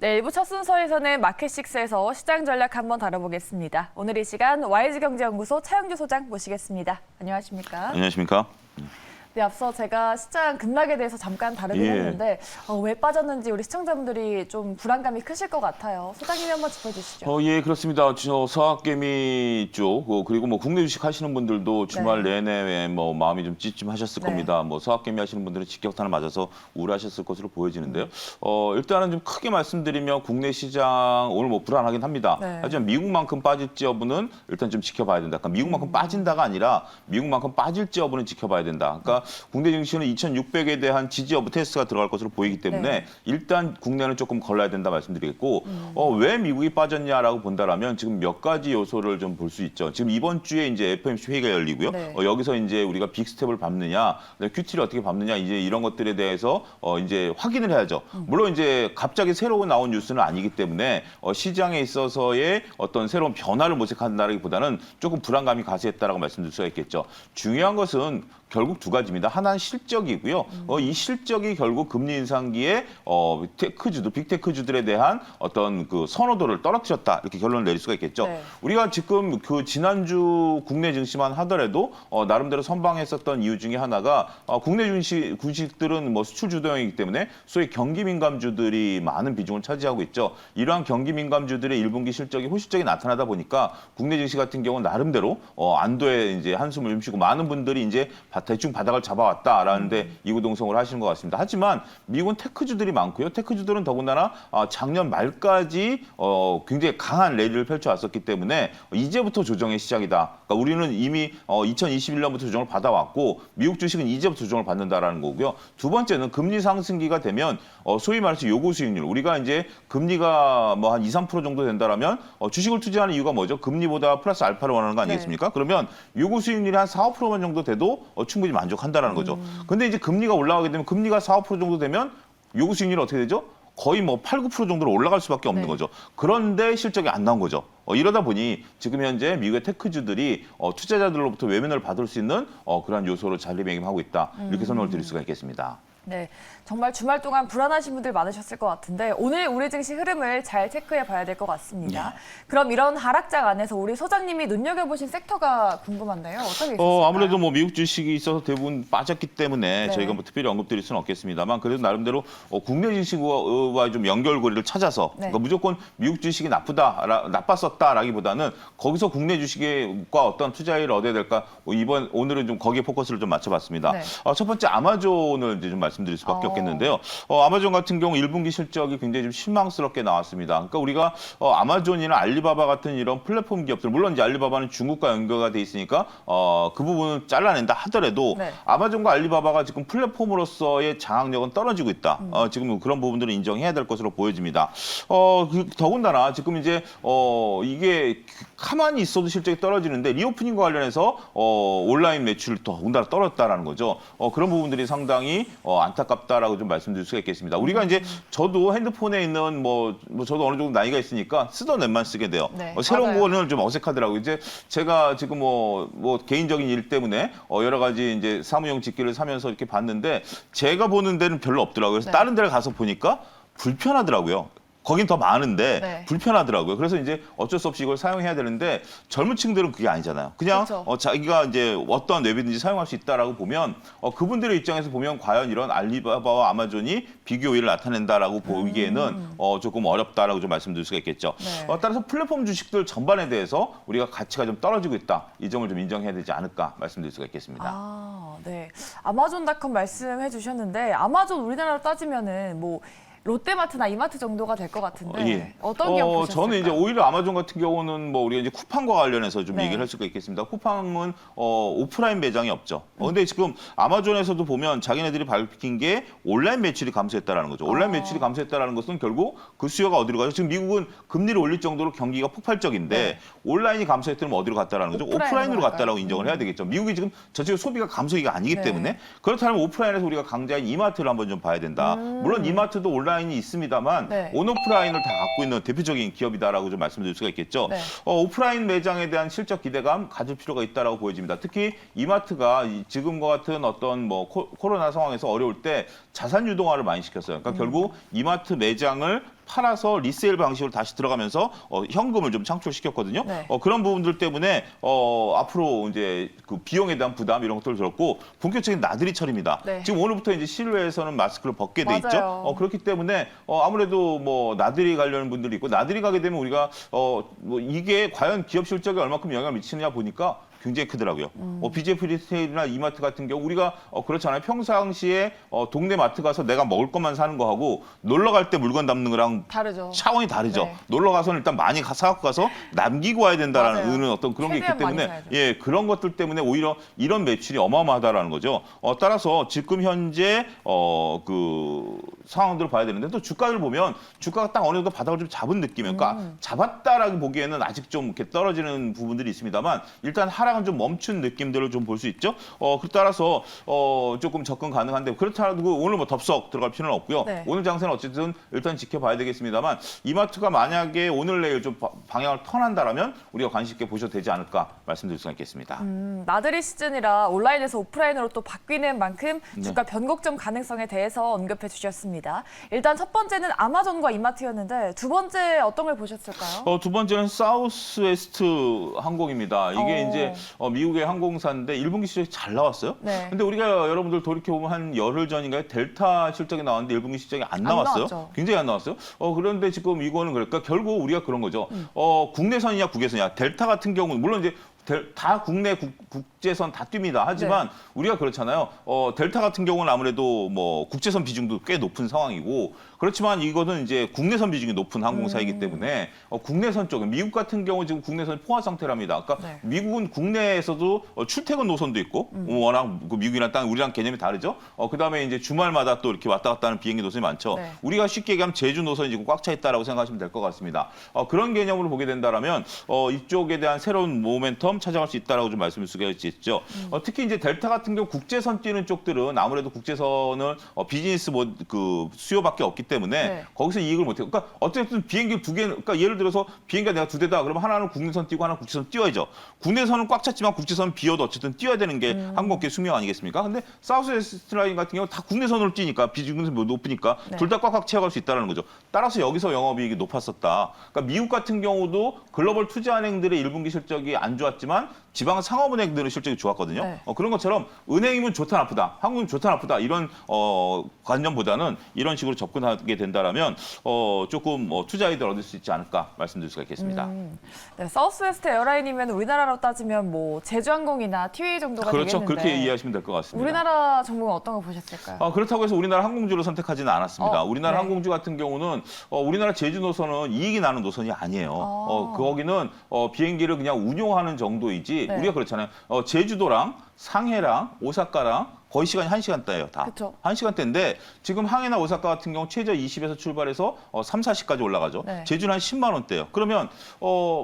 네, 일부 첫 순서에서는 마켓식스에서 시장 전략 한번 다뤄보겠습니다. 오늘 이 시간 YG경제연구소 차영주 소장 모시겠습니다. 안녕하십니까? 안녕하십니까? 네, 앞서 제가 시장 급락에 대해서 잠깐 다루긴 했는데 왜 빠졌는지 우리 시청자분들이 좀 불안감이 크실 것 같아요. 소장님이 한번 짚어주시죠. 예, 그렇습니다. 저 서학개미 쪽 그리고 뭐 국내 주식 하시는 분들도 주말 내내 뭐 마음이 좀 찌찜하셨을 겁니다. 뭐 서학개미 하시는 분들은 직격탄을 맞아서 우울하셨을 것으로 보여지는데요. 일단은 좀 크게 말씀드리면 국내 시장 오늘 뭐 불안하긴 합니다. 하지만 미국만큼 빠질지 여부는 일단 좀 지켜봐야 된다. 그러니까 미국만큼 빠진다가 아니라 미국만큼 빠질지 여부는 지켜봐야 된다. 그러니까 국내 증시는 2,600에 대한 지지 여부 테스트가 들어갈 것으로 보이기 때문에 일단 국내는 조금 걸러야 된다 말씀드리겠고 왜 미국이 빠졌냐라고 본다라면 지금 몇 가지 요소를 좀 볼 수 있죠. 지금 이번 주에 이제 FOMC 회의가 열리고요. 여기서 이제 우리가 빅스텝을 밟느냐, 큐티를 어떻게 밟느냐 이제 이런 것들에 대해서 이제 확인을 해야죠. 물론 이제 갑자기 새로 나온 뉴스는 아니기 때문에 시장에 있어서의 어떤 새로운 변화를 모색한다라기보다는 조금 불안감이 가세했다라고 말씀드릴 수가 있겠죠. 중요한 것은 결국 두 가지입니다. 하나는 실적이고요. 이 실적이 결국 금리 인상기에 테크주들, 빅테크주들에 대한 어떤 그 선호도를 떨어뜨렸다 이렇게 결론을 내릴 수가 있겠죠. 우리가 지금 그 지난주 국내 증시만 하더라도 나름대로 선방했었던 이유 중에 하나가 국내 주식들은 뭐 수출 주도형이기 때문에 소위 경기 민감주들이 많은 비중을 차지하고 있죠. 이러한 경기 민감주들의 1분기 실적이 호실적이 나타나다 보니까 국내 증시 같은 경우는 나름대로 안도에 이제 한숨을 좀 쉬고 많은 분들이 이제 대충 바닥을 잡아왔다라는데 이구동성을 하시는 것 같습니다. 하지만 미국은 테크주들이 많고요. 테크주들은 더군다나 작년 말까지 굉장히 강한 랠리를 펼쳐왔었기 때문에 이제부터 조정의 시작이다. 그러니까 우리는 이미 2021년부터 조정을 받아왔고 미국 주식은 이제부터 조정을 받는다라는 거고요. 두 번째는 금리 상승기가 되면 소위 말해서 요구 수익률. 우리가 이제 금리가 뭐 한 2, 3% 정도 된다라면 주식을 투자하는 이유가 뭐죠? 금리보다 플러스 알파를 원하는 거 아니겠습니까? 그러면 요구 수익률이 한 4, 5%만 정도 돼도 충분히 만족한다라는 거죠. 근데 이제 금리가 올라가게 되면 금리가 4, 5% 정도 되면 요구 수익률이 어떻게 되죠? 거의 뭐 8, 9% 정도로 올라갈 수밖에 없는 거죠. 그런데 실적이 안 나온 거죠. 이러다 보니 지금 현재 미국의 테크주들이 투자자들로부터 외면을 받을 수 있는 그런 요소로 자리매김하고 있다. 이렇게 설명을 드릴 수가 있겠습니다. 네, 정말 주말 동안 불안하신 분들 많으셨을 것 같은데 오늘 우리 증시 흐름을 잘 체크해 봐야 될 것 같습니다. 그럼 이런 하락장 안에서 우리 소장님이 눈여겨보신 섹터가 궁금한데요. 어떤 게 있을까요? 아무래도 뭐 미국 주식이 있어서 대부분 빠졌기 때문에 저희가 뭐 특별히 언급드릴 수는 없겠습니다만 그래도 나름대로 국내 주식과 좀 연결고리를 찾아서 그러니까 무조건 미국 주식이 나빴었다라기보다는 거기서 국내 주식과 어떤 투자율을 얻어야 될까 오늘은 좀 거기에 포커스를 좀 맞춰봤습니다. 첫 번째 아마존을 이제 좀 말씀드릴 수밖에 없겠는데요. 아마존 같은 경우 1분기 실적이 굉장히 좀 실망스럽게 나왔습니다. 그러니까 우리가 아마존이나 알리바바 같은 이런 플랫폼 기업들, 물론 이제 알리바바는 중국과 연계가 돼 있으니까 그 부분은 잘라낸다 하더라도 아마존과 알리바바가 지금 플랫폼으로서의 장악력은 떨어지고 있다. 지금 그런 부분들을 인정해야 될 것으로 보여집니다. 더군다나 지금 이제 이게 가만히 있어도 실적이 떨어지는데 리오프닝과 관련해서 온라인 매출이 더군다나 떨어졌다라는 거죠. 그런 부분들이 상당히 안타깝다라고 좀 말씀드릴 수가 있겠습니다. 우리가 이제 저도 핸드폰에 있는 뭐 저도 어느 정도 나이가 있으니까 쓰던 앱만 쓰게 돼요. 새로운 거는 좀 어색하더라고요. 이제 제가 지금 뭐 개인적인 일 때문에 여러 가지 이제 사무용 집기를 사면서 이렇게 봤는데 제가 보는 데는 별로 없더라고요. 그래서 다른 데를 가서 보니까 불편하더라고요. 거긴 더 많은데 불편하더라고요. 그래서 이제 어쩔 수 없이 이걸 사용해야 되는데 젊은 층들은 그게 아니잖아요. 그냥 자기가 이제 어떠한 웹이든지 사용할 수 있다라고 보면 그분들의 입장에서 보면 과연 이런 알리바바와 아마존이 비교 우위를 나타낸다라고 보기에는 조금 어렵다라고 좀 말씀드릴 수가 있겠죠. 따라서 플랫폼 주식들 전반에 대해서 우리가 가치가 좀 떨어지고 있다. 이 점을 좀 인정해야 되지 않을까 말씀드릴 수가 있겠습니다. 네. 아마존닷컴 말씀해 주셨는데 아마존 우리나라로 따지면은 뭐 롯데마트나 이마트 정도가 될 것 같은데 어떤 기업 보셨을까요? 저는 이제 오히려 아마존 같은 경우는 뭐 우리가 이제 쿠팡과 관련해서 좀 얘기를 할 수가 있겠습니다. 쿠팡은 오프라인 매장이 없죠. 근데 지금 아마존에서도 보면 자기네들이 밝힌 게 온라인 매출이 감소했다라는 거죠. 온라인 매출이 감소했다라는 것은 결국 그 수요가 어디로 가죠? 지금 미국은 금리를 올릴 정도로 경기가 폭발적인데 온라인이 감소했다면 어디로 갔다라는 거죠? 오프라인으로 갔다라고 인정을 해야 되겠죠. 미국이 지금 전체 소비가 감소기가 아니기 때문에 그렇다면 오프라인에서 우리가 강자인 이마트를 한번 좀 봐야 된다. 물론 이마트도 온라인이 있습니다만 온오프라인을 다 갖고 있는 대표적인 기업이다라고 좀 말씀드릴 수가 있겠죠. 오프라인 매장에 대한 실적 기대감 가질 필요가 있다라고 보여집니다. 특히 이마트가 지금과 같은 어떤 뭐 코로나 상황에서 어려울 때 자산 유동화를 많이 시켰어요. 그러니까 결국 이마트 매장을 팔아서 리세일 방식으로 다시 들어가면서 현금을 좀 창출시켰거든요. 네. 그런 부분들 때문에 앞으로 이제 그 비용에 대한 부담 이런 것들을 들었고 본격적인 나들이 철입니다. 네. 지금 오늘부터 이제 실외에서는 마스크를 벗게 돼 있죠. 맞아요. 그렇기 때문에 아무래도 뭐 나들이 가려는 분들이 있고 나들이 가게 되면 우리가 뭐 이게 과연 기업 실적에 얼마큼 영향을 미치느냐 보니까 굉장히 크더라고요. BJF 리테일이나 이마트 같은 경우 우리가 그렇잖아요. 평상시에 동네 마트 가서 내가 먹을 것만 사는 거하고 놀러 갈 때 물건 담는 거랑 다르죠. 차원이 다르죠. 네. 놀러 가서는 일단 많이 사갖고 가서 남기고 와야 된다라는 맞아요. 의는 어떤 그런 게 있기 최대한 많이 때문에 사야죠. 예 그런 것들 때문에 오히려 이런 매출이 어마어마하다라는 거죠. 따라서 지금 현재 그 상황들을 봐야 되는데 또 주가를 보면 주가가 딱 어느 정도 바닥을 좀 잡은 느낌이에요. 그러니까 잡았다라고 보기에는 아직 좀 이렇게 떨어지는 부분들이 있습니다만 일단 하락은 좀 멈춘 느낌들을 좀 볼 수 있죠. 그 따라서 조금 접근 가능한데 그렇다고 오늘 뭐 덥석 들어갈 필요는 없고요. 네. 오늘 장세는 어쨌든 일단 지켜봐야 되겠습니다만 이마트가 만약에 오늘 내일 좀 방향을 턴한다라면 우리가 관심 있게 보셔도 되지 않을까 말씀드릴 수가 있겠습니다. 나들이 시즌이라 온라인에서 오프라인으로 또 바뀌는 만큼 네. 주가 변곡점 가능성에 대해서 언급해 주셨습니다. 일단 첫 번째는 아마존과 이마트였는데 두 번째 어떤 걸 보셨을까요? 두 번째는 사우스웨스트 항공입니다. 이게 이제 미국의 항공사인데 1분기 실적이 잘 나왔어요. 네. 근데 우리가 여러분들 돌이켜보면 한 열흘 전인가요? 델타 실적이 나왔는데 1분기 실적이 안 나왔어요. 나왔죠. 굉장히 안 나왔어요. 그런데 지금 이거는 그러니까 결국 우리가 그런 거죠. 국내선이냐 국외선이냐. 델타 같은 경우는 물론 이제 다 국내 국제선 다 뜁니다. 하지만 우리가 그렇잖아요. 델타 같은 경우는 아무래도 뭐 국제선 비중도 꽤 높은 상황이고 그렇지만 이거는 이제 국내선 비중이 높은 항공사이기 때문에 국내선 쪽에 미국 같은 경우 지금 국내선 포화 상태랍니다. 그러니까 네. 미국은 국내에서도 출퇴근 노선도 있고 워낙 그 미국이랑 우리랑 개념이 다르죠. 그다음에 이제 주말마다 또 이렇게 왔다 갔다 하는 비행기 노선이 많죠. 네. 우리가 쉽게 얘기하면 제주 노선이 지금 꽉 차 있다라고 생각하시면 될 것 같습니다. 그런 개념으로 보게 된다라면 이쪽에 대한 새로운 모멘텀 찾아갈 수 있다라고 좀 말씀을 드리겠죠. 특히 이제 델타 같은 경우 국제선 뛰는 쪽들은 아무래도 국제선을 비즈니스 그 수요밖에 없기 때문에 네. 거기서 이익을 못 해요. 그러니까 어쨌든 비행기 두 개, 그러니까 예를 들어서 비행기가 내가 두 대다. 그러면 하나는 국내선 뛰고 하나는 국제선 뛰어야죠. 국내선은 꽉 찼지만 국제선은 비어도 어쨌든 뛰어야 되는 게 항공업계 숙명 아니겠습니까? 근데 사우스웨스트 라인 같은 경우 다 국내선으로 뛰니까 비중이 높으니까 네. 둘 다 꽉꽉 채워갈 수 있다는 거죠. 따라서 여기서 영업이익이 높았었다. 그러니까 미국 같은 경우도 글로벌 투자은행들의 1분기 실적이 안 좋았지만 지방 상업은행들은 실적이 좋았거든요. 네. 그런 것처럼 은행이면 좋다 나쁘다, 한국이면 좋다 나쁘다 이런 관념보다는 이런 식으로 접근하게 된다라면 조금 투자 이익을 얻을 수 있지 않을까 말씀드릴 수가 있겠습니다. 네, 사우스웨스트 에어라인이면 우리나라로 따지면 뭐 제주항공이나 티웨이 정도가 그렇죠. 되겠는데 그렇게 이해하시면 될 것 같습니다. 우리나라 정부는 어떤 거 보셨을까요? 그렇다고 해서 우리나라 항공주를 선택하지는 않았습니다. 우리나라 네. 항공주 같은 경우는 우리나라 제주 노선은 이익이 나는 노선이 아니에요. 거기는 비행기를 그냥 운용하는 정도이지 네. 우리가 그렇잖아요. 제주도랑 상해랑 오사카랑 거의 시간이 1시간대예요, 다. 그쵸. 1시간대인데 지금 항해나 오사카 같은 경우 최저 20에서 출발해서 3, 4시까지 올라가죠. 네. 제주는 한 10만 원대예요. 그러면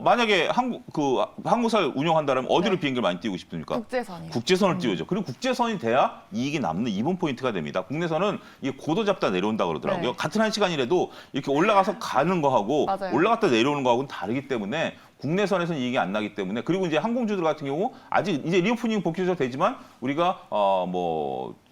만약에 항공사를 운영한다면 어디로 네. 비행기를 많이 띄우고 싶습니까? 국제선이요. 국제선을 띄우죠. 그리고 국제선이 돼야 이익이 남는 이분 포인트가 됩니다. 국내선은 이게 고도 잡다 내려온다 그러더라고요. 네. 같은 1시간이라도 이렇게 올라가서 가는 거하고 맞아요. 올라갔다 내려오는 거하고는 다르기 때문에 국내선에서는 이익이 안 나기 때문에 그리고 이제 항공주들 같은 경우 아직 이제 리오프닝 본격적으로 되지만 우리가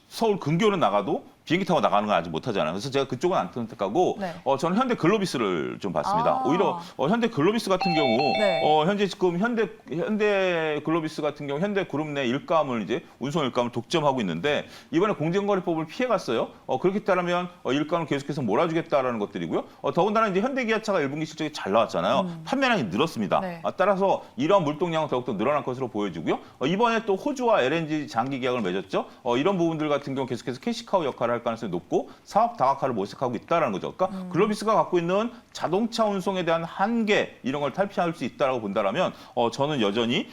서울 근교는 나가도 비행기 타고 나가는 건 아직 못하잖아요. 그래서 제가 그쪽은 안 선택하고 네. 저는 현대 글로비스를 좀 봤습니다. 아. 오히려 현대 글로비스 같은 경우 네. 현재 지금 현대 글로비스 같은 경우 현대 그룹 내 일감을 이제 운송 일감을 독점하고 있는데 이번에 공정거래법을 피해갔어요. 그렇기 따르면 일감을 계속해서 몰아주겠다라는 것들이고요. 더군다나 이제 현대기아차가 1분기 실적이 잘 나왔잖아요. 판매량이 늘었습니다. 네. 따라서 이러한 물동량은 더욱더 늘어날 것으로 보여지고요. 이번에 또 호주와 LNG 장기 계약을 맺었죠. 이런 부분들 같은 경우 계속해서 캐시카우 역할을 할 가능성이 높고 사업 다각화를 모색하고 있다는 거죠. 그러니까 글로비스가 갖고 있는 자동차 운송에 대한 한계 이런 걸 탈피할 수 있다라고 본다라면 저는 여전히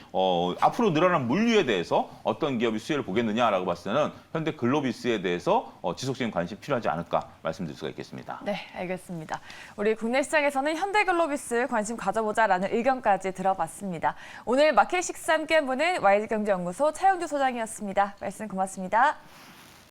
앞으로 늘어난 물류에 대해서 어떤 기업이 수혜를 보겠느냐라고 봤을 때는 현대 글로비스에 대해서 지속적인 관심이 필요하지 않을까 말씀드릴 수가 있겠습니다. 네, 알겠습니다. 우리 국내 시장에서는 현대글로비스 관심 가져보자라는 의견까지 들어봤습니다. 오늘 마켓 식스 함께 한 분은 YG경제연구소 차영주 소장이었습니다. 말씀 고맙습니다.